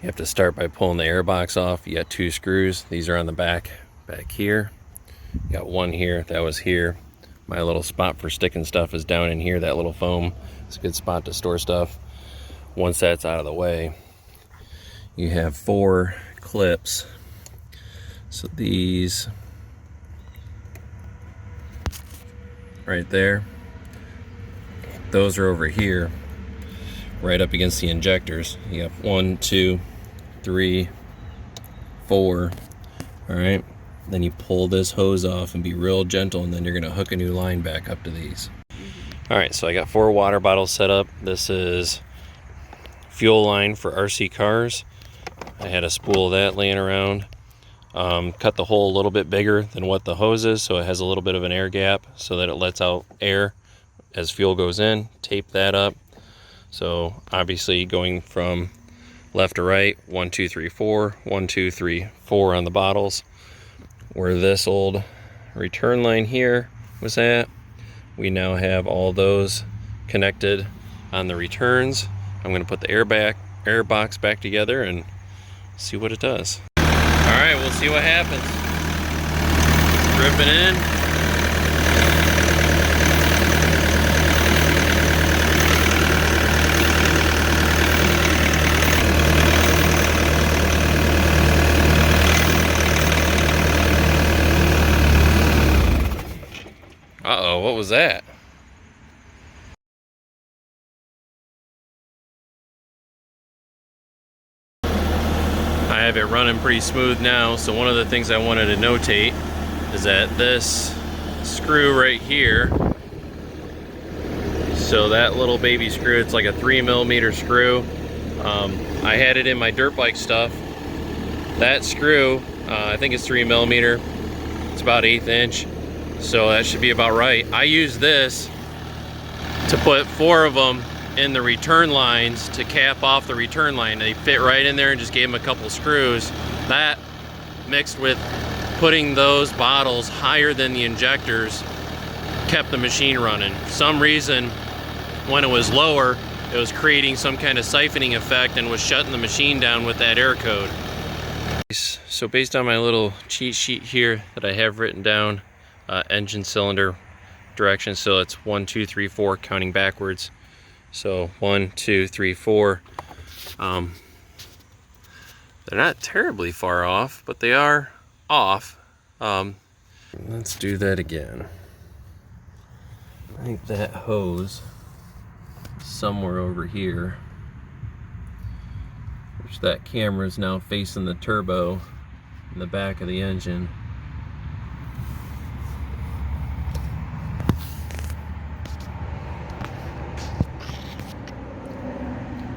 You have to start by pulling the air box off. You got 2 screws. These are on the back here. You got 1 here, that was here. My little spot for sticking stuff is down in here. That little foam, it's a good spot to store stuff. Once that's out of the way, you have 4 clips. So these right there, those are over here, right up against the injectors. You have 1, 2, 3, 4. All right, then you pull this hose off and be real gentle, and then you're gonna hook a new line back up to these. All right, so I got 4 water bottles set up. This is fuel line for RC cars. I had a spool of that laying around. Cut the hole a little bit bigger than what the hose is, so it has a little bit of an air gap so that it lets out air as fuel goes in. Tape that up. So obviously going from left to right, 1, 2, 3, 4, 1, 2, 3, 4 on the bottles. Where this old return line here was at, we now have all those connected on the returns. I'm going to put the air box back together and see what it does. All right, we'll see what happens. Dripping in. Uh-oh, what was that? I have it running pretty smooth now, so one of the things I wanted to notate is that this screw right here, so that little baby screw, it's like a 3mm screw. I had it in my dirt bike stuff. That screw, I think it's 3mm. It's about 1/8 inch, so that should be about right. I use this to put 4 of them in the return lines to cap off the return line. They fit right in there, and just gave them a couple screws. That mixed with putting those bottles higher than the injectors kept the machine running. For some reason, when it was lower, it was creating some kind of siphoning effect and was shutting the machine down with that air code. So based on my little cheat sheet here that I have written down, engine cylinder direction, so it's 1, 2, 3, 4 counting backwards. So 1, 2, 3, 4. They're not terribly far off, but they are off. Let's do that again. I think that hose is somewhere over here, which that camera is now facing the turbo in the back of the engine.